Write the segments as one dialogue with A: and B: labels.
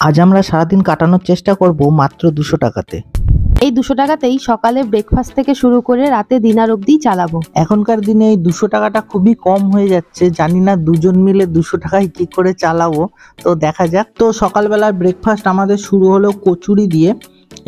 A: আজ আমরা সারাদিন কাটানোর চেষ্টা করব মাত্র 200 টাকাতে।
B: এই 200 টাকাতেই সকালে ব্রেকফাস্ট থেকে শুরু করে রাতে ডিনার অবধি চালাবো।
A: এখনকার দিনে এই 200 টাকাটা খুবই কম হয়ে যাচ্ছে, জানি না দুজন মিলে 200 টাকায় কি করে চালাবো, তো দেখা যাক। তো সকালবেলার ব্রেকফাস্ট আমাদের শুরু হলো কচুরি দিয়ে।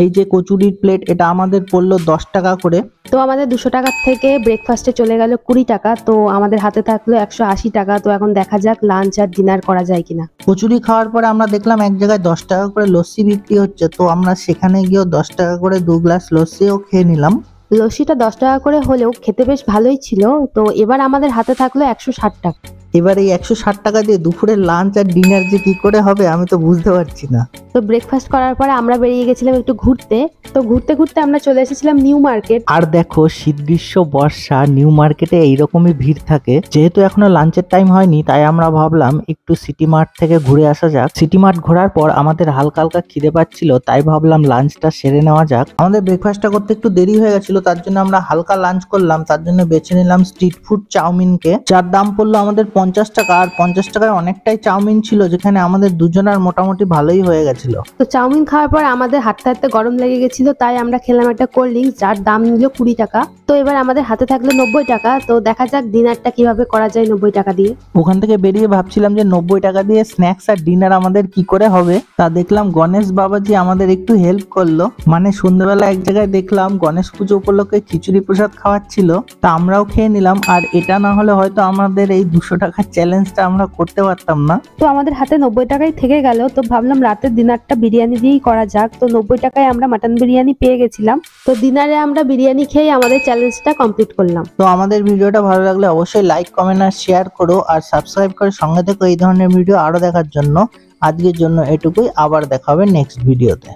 A: এই যে কচুরির প্লেট, এটা আমাদের পড়লো 10 টাকা করে।
B: তো আমাদের 200 টাকার থেকে ব্রেকফাস্টে চলে গেল 20 টাকা, তো আমাদের হাতে থাকলো 180 টাকা। তো এখন দেখা যাক লাঞ্চ আর ডিনার করা যায় কিনা।
A: কচুরি খাওয়ার পরে আমরা দেখলাম এক জায়গায় 10 টাকা করে লস্যি বিক্রি হচ্ছে, তো আমরা সেখানে গিয়েও 10 টাকা করে 2 গ্লাস লস্যিও খেয়ে নিলাম।
B: লস্যিটা 10 টাকা করে হলেও খেতে বেশ ভালোই ছিল। তো এবার আমাদের হাতে থাকলো 160 টাকা।
A: এবার এই 160 টাকা দিয়ে দুপুরের লাঞ্চ আর ডিনার যে কি করে হবে আমি তো বুঝতে পারছি না।
B: তো ব্রেকফাস্ট করার পরে আমরা বেরিয়ে গেছিলাম একটু ঘুরতে। তো ঘুরতে ঘুরতে আমরা চলে এসেছিলাম নিউ মার্কেট।
A: আর দেখো, শীত গ্রীষ্ম বর্ষা নিউ মার্কেটে এইরকমই ভিড় থাকে। যেহেতু এখনো লাঞ্চের টাইম হয়নি, তাই আমরা ভাবলাম একটু সিটি মার্ট থেকে ঘুরে আসা যাক। সিটি মার্ট ঘোরার পর আমাদের হালকা হালকা খিদে পাচ্ছিল, তাই ভাবলাম লাঞ্চটা সেরে নেওয়া যাক। আমাদের ব্রেকফাস্টটা করতে একটু দেরি হয়ে গেছিল, তার জন্য আমরা হালকা লাঞ্চ করলাম। তার জন্য বেছে নিলাম স্ট্রিট ফুড চাউমিনকে, যার দাম পড়লো আমাদের 50 টাকা। আর 50 টাকায় অনেকটাই চাউমিন ছিল, যেখানে আমাদের দুজনের মোটামুটি ভালোই হয়ে গেছিল।
B: তো চাউমিন খাওয়ার পর আমাদের হাঁটতে হাঁটতে গরম লেগে গেছিল, তাই আমরা খেলাম একটা কোল্ড ড্রিঙ্কস, যার দাম নিল 20 টাকা। তো এবার আমাদের হাতে থাকলো 90 টাকা। তো দেখা যাক ডিনারটা কিভাবে করা যায় 90 টাকা দিয়ে।
A: ওখান থেকে বেরিয়ে ভাবছিলাম যে 90 টাকা দিয়ে স্ন্যাক্স আর ডিনার আমাদের কি করে হবে। তা দেখলাম গণেশ বাবাজি আমাদের একটু হেল্প করলো। মানে সন্ধ্যাবেলা এক জায়গায় দেখলাম গণেশ পুজো উপলক্ষে খিচুড়ি প্রসাদ খাওয়াচ্ছিল, তা আমরাও খেয়ে নিলাম। আর এটা না হলে হয়তো আমাদের এই 200 টাকার চ্যালেঞ্জটা আমরা করতে পারতাম না।
B: তো আমাদের হাতে 90 টাকাই থেকে গেল। তো ভাবলাম রাতের ডিনারটা বিরিয়ানি দিয়েই করা যাক। তো 90 টাকায় আমরা মাটন বিরিয়ানি পেয়ে গেছিলাম। তো ডিনারে আমরা বিরিয়ানি খেয়ে আমাদের চ্যালেঞ্জটা কমপ্লিট করলাম।
A: তো আমাদের ভিডিওটা ভালো লাগলে অবশ্যই লাইক, কমেন্ট আর শেয়ার করো, আর সাবস্ক্রাইব করে সঙ্গে থেকো এই ধরনের ভিডিও আরো দেখার জন্য। আজকের জন্য এটুকুই, আবার দেখা হবে নেক্সট ভিডিওতে।